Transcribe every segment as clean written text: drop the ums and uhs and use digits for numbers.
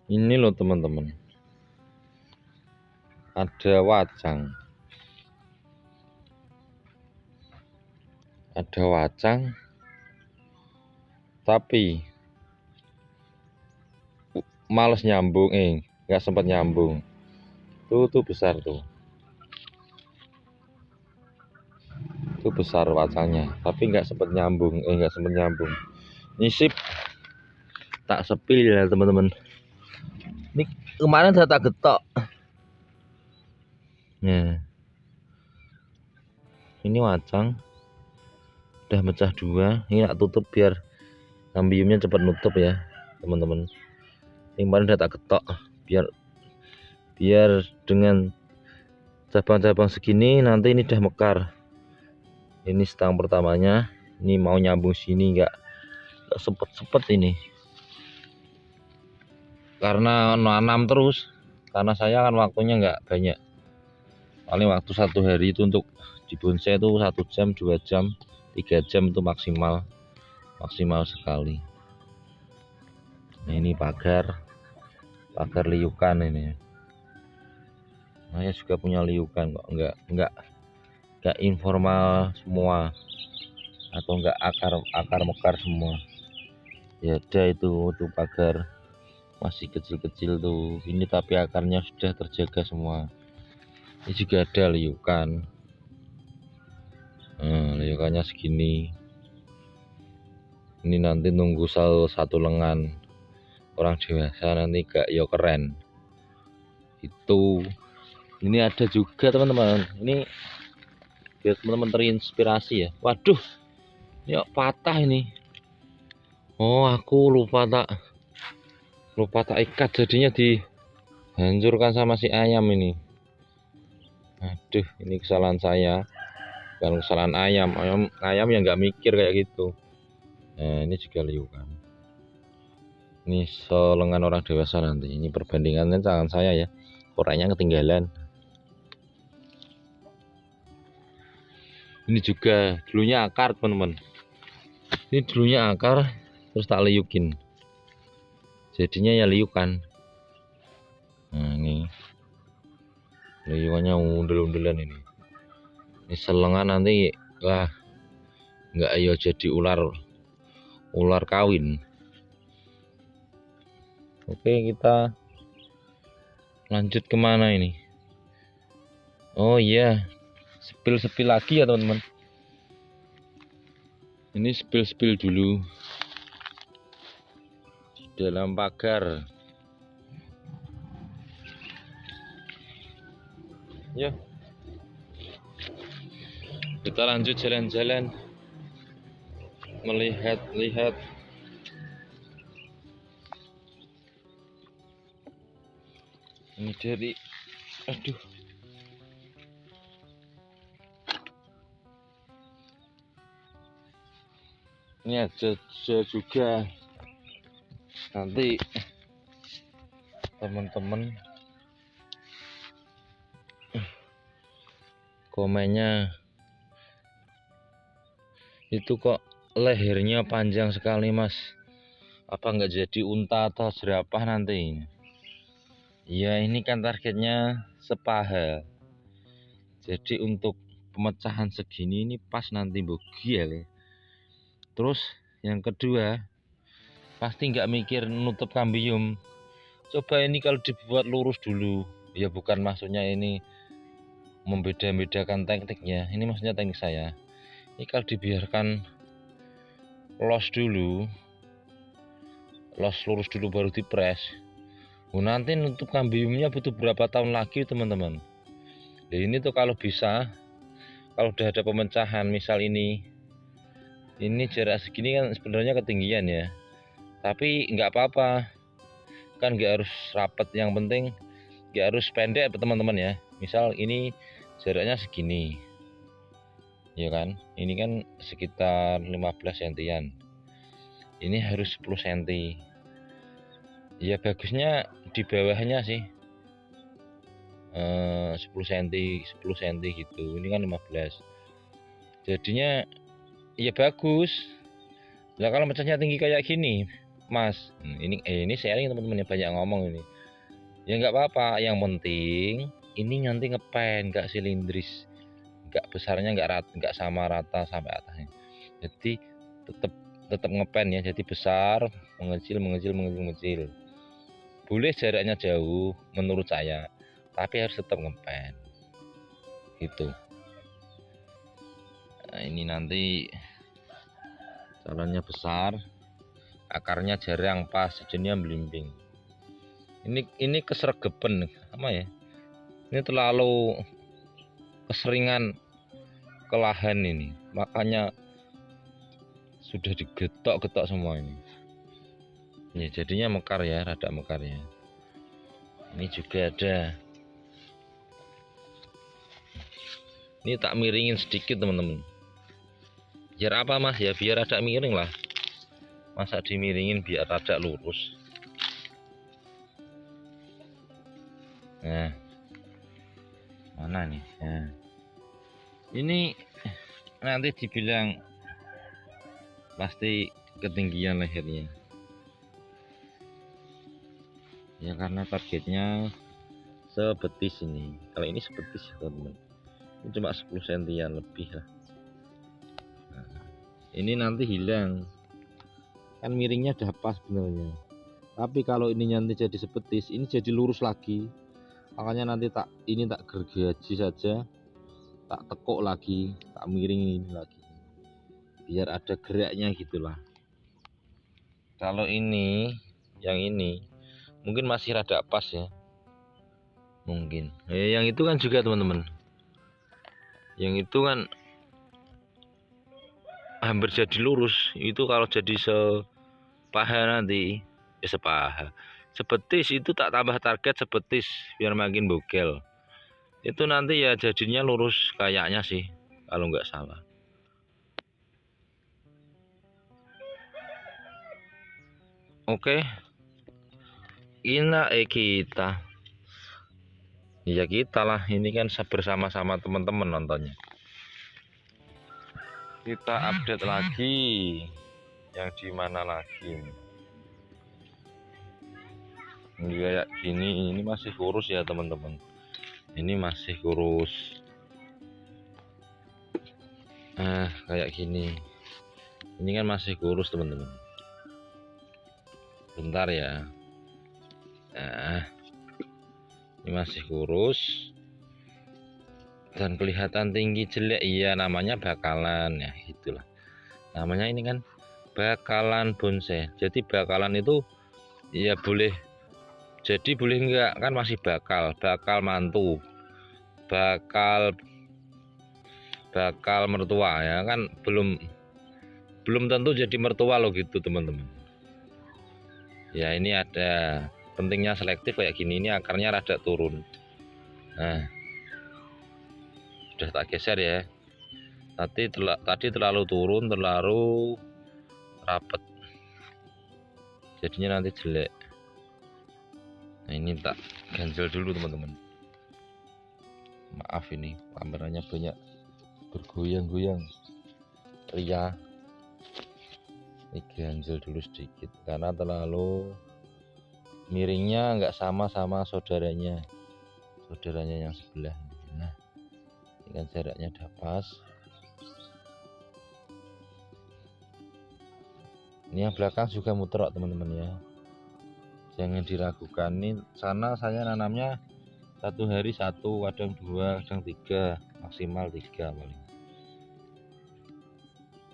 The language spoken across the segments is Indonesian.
Ini loh teman-teman, ada wacang, tapi males nyambung, nggak sempat nyambung. Tuh besar tuh, besar wacangnya, tapi nggak sempat nyambung, Nyisip, tak sepil ya teman-teman. Ini kemarin saya tak getok. Nah, ini wacang udah mecah dua. Ini tak tutup biar ambiumnya cepat nutup ya teman-teman. Ini kemarin udah tak getok biar dengan cabang-cabang segini nanti ini udah mekar. Ini stang pertamanya, ini mau nyambung sini nggak sempet ini karena nanam terus, karena saya kan waktunya nggak banyak, paling waktu satu hari itu untuk di bonsai itu 1 jam 2 jam 3 jam itu maksimal sekali. Nah, ini pagar liukan ini. Saya juga punya liukan kok, enggak informal semua atau enggak akar mekar semua. Ya ada itu pagar masih kecil-kecil tuh. Ini tapi akarnya sudah terjaga semua. Ini juga ada liukan. Nah, liukannya segini. Ini nanti nunggu satu lengan orang dewasa nanti gak yo keren. Itu ini ada juga teman-teman, ini biar teman-teman terinspirasi ya. Waduh, ini patah ini. Oh, aku lupa tak ikat, jadinya dihancurkan sama si ayam ini. Aduh, ini kesalahan saya, bukan kesalahan ayam yang nggak mikir kayak gitu. Nah, ini juga liukan. Ini selengan orang dewasa nanti. Ini perbandingannya tangan saya ya, koreknya ketinggalan. Ini juga dulunya akar teman-teman. Ini dulunya akar terus tak liukin, jadinya ya liukan. Nah, ini liukannya undel-undelan ini. Ini selengan nanti lah nggak ayo jadi ular kawin. Oke, kita lanjut kemana ini? Oh iya, spill lagi ya teman-teman. Ini spill dulu di dalam pagar. Ya, kita lanjut jalan-jalan melihat-lihat. Ini dari ini ada juga nanti teman-teman komennya itu kok lehernya panjang sekali mas, apa nggak jadi unta atau jerapah nanti? Ya ini kan targetnya sepaha, jadi untuk pemecahan segini ini pas nanti bogil. Terus yang kedua, pasti nggak mikir nutup kambium. Coba ini kalau dibuat lurus dulu, ya bukan maksudnya ini membeda-bedakan tekniknya, ini maksudnya teknik saya. Ini kalau dibiarkan los lurus dulu baru dipres, nanti nutup kambiumnya butuh berapa tahun lagi teman-teman. Jadi ini tuh kalau bisa, kalau udah ada pemecahan, misal ini jarak segini kan sebenarnya ketinggian ya, tapi nggak apa-apa, kan nggak harus rapat, yang penting nggak harus pendek teman-teman ya. Misal ini jaraknya segini ya kan, ini kan sekitar 15 cm, ini harus 10 cm ya, bagusnya di bawahnya sih 10 cm gitu. Ini kan 15, jadinya ya bagus. Nah kalau mecahnya tinggi kayak gini, Mas. Ini sharing teman-teman, ya banyak ngomong ini. Ya nggak apa-apa, yang penting ini nanti ngepen, nggak silindris, nggak besarnya nggak sama rata sampai atasnya. Jadi tetap tetap ngepen ya, jadi besar mengecil mengecil mengecil mengecil. Boleh jaraknya jauh menurut saya, tapi harus tetap ngepen gitu. Nah, ini nanti calonnya besar, akarnya jarang pas, jenisnya belimbing. Ini kesergepen apa ya? Ini terlalu keseringan kelahan ini, makanya sudah digetok-getok semua ini. Ya jadinya mekar ya, rada mekar ya. Ini juga ada. Ini tak miringin sedikit teman-teman. Biar apa mas ya? Biar rada miring lah. Masa dimiringin biar rada lurus. Nah, mana nih? Nah, ini nanti dibilang pasti ketinggian lehernya. Ya karena targetnya sebetis ini. Kalau ini sebetis teman-teman. Ini cuma 10 sentian lebih lah. Nah, ini nanti hilang. Kan miringnya udah pas sebenarnya. Tapi kalau ini nanti jadi sebetis, ini jadi lurus lagi. Makanya nanti tak gergaji saja, tak tekuk lagi, tak miring ini lagi, biar ada geraknya gitulah. Kalau ini, yang ini mungkin masih rada pas ya, mungkin. Yang itu kan juga teman-teman, yang itu kan hampir jadi lurus. Itu kalau jadi sepaha nanti, sebetis itu tak tambah target sebetis biar makin bogel. Itu nanti ya jadinya lurus kayaknya sih kalau nggak salah. Oke, kita ya kita lah, ini kan bersama-sama teman-teman nontonnya. Kita update lagi yang di mana lagi. Ini kayak gini, ini masih kurus ya teman-teman. Ini masih kurus. Kayak gini. Ini kan masih kurus teman-teman. Bentar ya. Nah, ini masih kurus dan kelihatan tinggi jelek. Iya, namanya bakalan ya, itulah. Namanya ini kan bakalan bonsai. Jadi bakalan itu ya boleh jadi boleh enggak, kan masih bakal mantu, bakal mertua ya kan, belum tentu jadi mertua loh gitu teman-teman. Ya ini ada pentingnya selektif kayak gini, ini akarnya rada turun. Nah, sudah tak geser ya. Tadi terlalu turun, terlalu rapet, jadinya nanti jelek. Nah ini tak ganjel dulu teman-teman. Maaf ini kameranya banyak bergoyang-goyang. Ria, ini ganjel dulu sedikit karena terlalu miringnya nggak sama saudaranya yang sebelah. Nah ini kan jaraknya udah pas. Ini yang belakang juga muter teman-teman ya, jangan diragukan. Ini sana saya nanamnya 1 hari 1, kadang 2, kadang 3, maksimal 3 paling.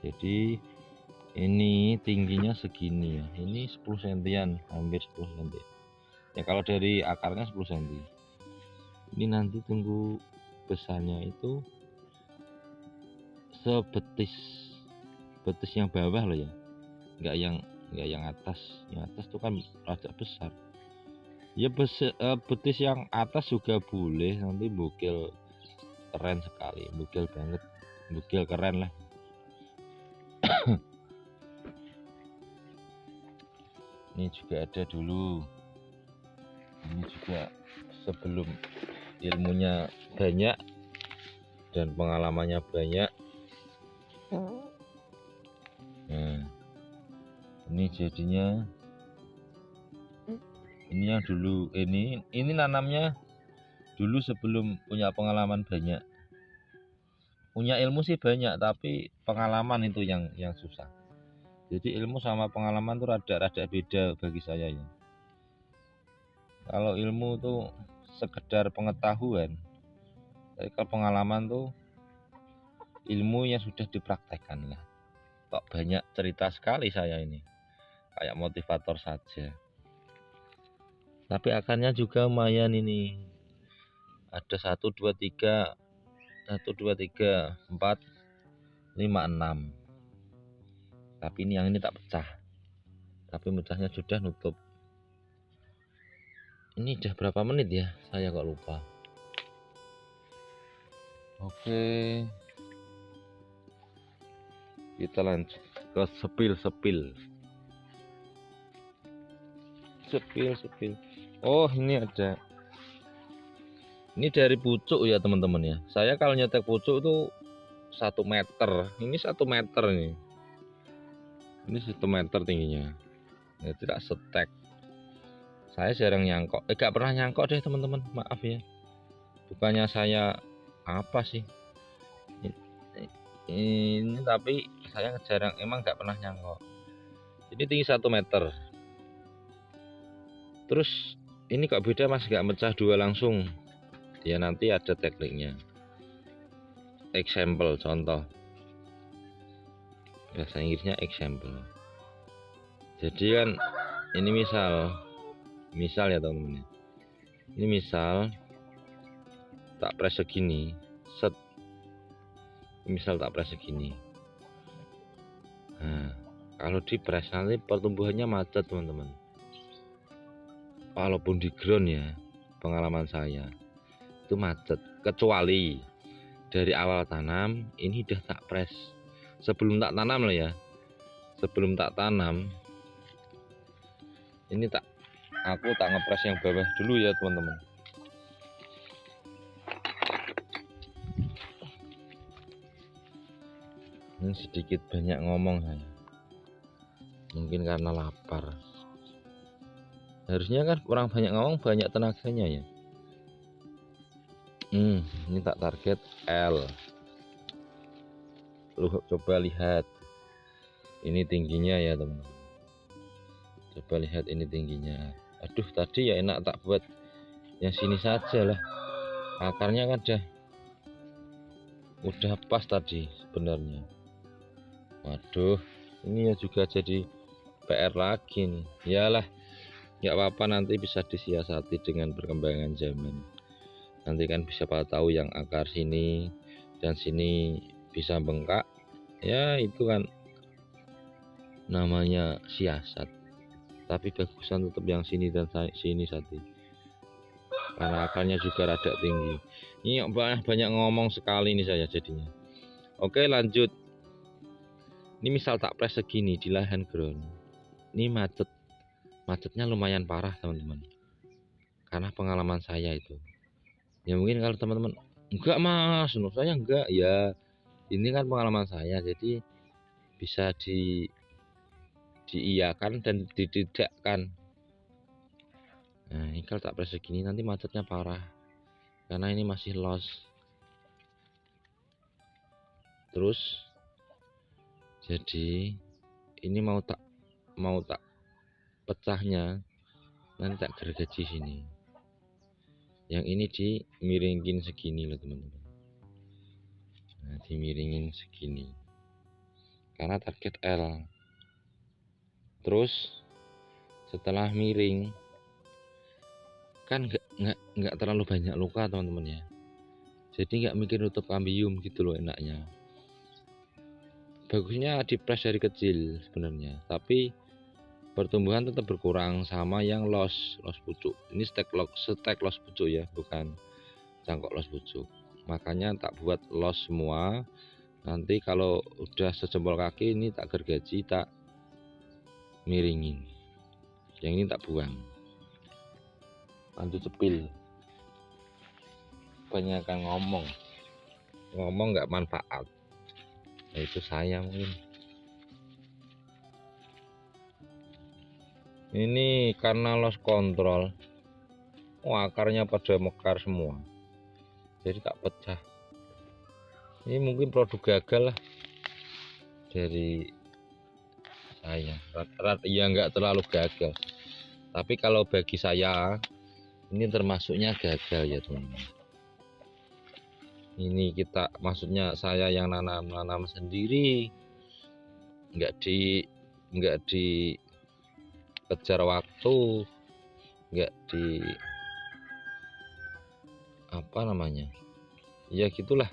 Jadi ini tingginya segini ya, ini 10 sentian, hampir 10 cm ya kalau dari akarnya 10 cm. Ini nanti tunggu besarnya itu sebetis yang bawah loh ya, enggak yang atas. Yang atas tuh kan rada besar ya. Betis yang atas juga boleh, nanti bugil keren sekali, bugil banget, bugil keren lah. Ini juga ada dulu, ini juga sebelum ilmunya banyak dan pengalamannya banyak. Nah ini jadinya Ini yang dulu, ini nanamnya dulu sebelum punya pengalaman banyak. Punya ilmu sih banyak, tapi pengalaman itu yang susah. Jadi ilmu sama pengalaman tuh rada beda bagi saya ya. Kalau ilmu tuh sekedar pengetahuan, tapi kalau pengalaman tuh ilmu yang sudah dipraktekkan lah. Kok banyak cerita sekali saya ini, kayak motivator saja. Tapi akarnya juga lumayan ini. Ada 1, 2, 3, 1, 2, 3, 4, 5, 6. Tapi yang ini tak pecah. Tapi pecahnya sudah nutup. Ini udah berapa menit ya? Saya kok lupa. Oke. Kita lanjut ke sepil. Oh, ini ada. Ini dari pucuk ya teman-teman ya. Saya kalau nyetek pucuk tuh 1 meter. Ini 1 meter nih. Ini 1 meter tingginya. Ini tidak setek. Saya jarang nyangkok. Gak pernah nyangkok deh teman-teman. Maaf ya. Bukannya saya apa sih? Ini tapi saya jarang, emang gak pernah nyangkok. Ini tinggi 1 meter. Terus ini kok beda mas, gak mecah 2 langsung. Ya nanti ada tekniknya. Example, contoh. Bahasa Inggrisnya example. Jadi kan ini misal ya teman-teman. Ini misal tak press segini, set. Misal tak press segini. Nah, kalau di press nanti pertumbuhannya macet teman-teman. Walaupun di ground ya, pengalaman saya itu macet. Kecuali dari awal tanam ini udah tak press. Sebelum tak tanam lah ya. Sebelum tak tanam ini aku tak ngepres yang bawah dulu ya teman-teman. Ini sedikit banyak ngomong saya. Mungkin karena lapar. Harusnya kan kurang banyak ngomong, banyak tenaganya ya. Ini tak target L. Lu coba lihat. Ini tingginya ya teman-teman. Coba lihat ini tingginya. Aduh, tadi ya enak tak buat yang sini saja lah. Akarnya kan udah pas tadi sebenarnya. Waduh, ini ya juga jadi PR lagi nih. Yalah, nggak apa-apa, nanti bisa disiasati dengan perkembangan zaman. Nanti kan bisa tahu yang akar sini dan sini bisa bengkak. Ya itu kan namanya siasat. Tapi bagusan tetap yang sini dan sini tadi. Karena akarnya juga rada tinggi. Ini banyak ngomong sekali nih saya jadinya. Oke, lanjut. Ini misal tak press segini di lahan ground. Ini macetnya lumayan parah teman-teman. Karena pengalaman saya itu. Ya mungkin kalau teman-teman enggak mas, menurut saya enggak ya. Ini kan pengalaman saya, jadi bisa diiyakan dan ditidakkan. Nah, ini kalau tak press segini nanti macetnya parah. Karena ini masih loss. Terus jadi ini mau tak pecahnya nanti tak gergaji sini. Yang ini dimiringin segini loh teman-teman. Nah, dimiringin segini karena target L. Terus setelah miring kan nggak terlalu banyak luka teman-teman ya. Jadi nggak mikir nutup kambium gitu loh enaknya. Bagusnya dipres dari kecil sebenarnya, tapi pertumbuhan tetap berkurang sama yang loss pucuk. Ini stek loss pucuk ya, bukan cangkok loss pucuk. Makanya tak buat loss semua. Nanti kalau udah sejempol kaki ini tak gergaji, tak miringin. Yang ini tak buang. Lanjut cepil. Kebanyakan ngomong nggak manfaat. Nah, itu saya mungkin. Ini karena loss control, akarnya pada mekar semua, jadi tak pecah. Ini mungkin produk gagal lah dari saya. Rata-rata ya nggak terlalu gagal, tapi kalau bagi saya ini termasuknya gagal ya teman-teman. Ini kita maksudnya saya yang nanam sendiri, nggak dikejar waktu, nggak di apa namanya, ya gitulah.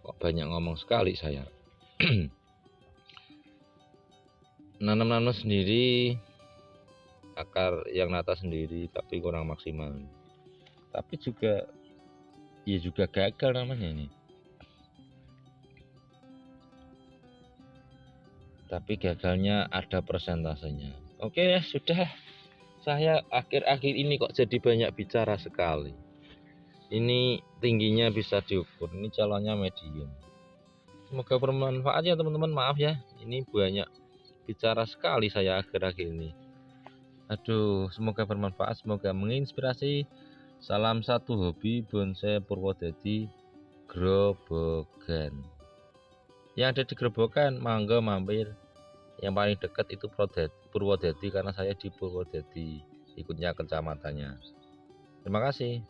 Kok banyak ngomong sekali saya. Nanam sendiri, akar yang nata sendiri, tapi kurang maksimal. Tapi juga ya juga gagal namanya ini. Tapi gagalnya ada persentasenya. Oke ya sudah, saya akhir-akhir ini kok jadi banyak bicara sekali. Ini tingginya bisa diukur, ini calonnya medium. Semoga bermanfaat ya teman-teman. Maaf ya, ini banyak bicara sekali saya akhir-akhir ini. Aduh, semoga bermanfaat, semoga menginspirasi. Salam satu hobi bonsai Purwodadi Grobogan. Yang ada di Grobogan, mangga mampir. Yang paling dekat itu Purwodadi karena saya di Purwodadi, ikutnya kecamatannya. Terima kasih.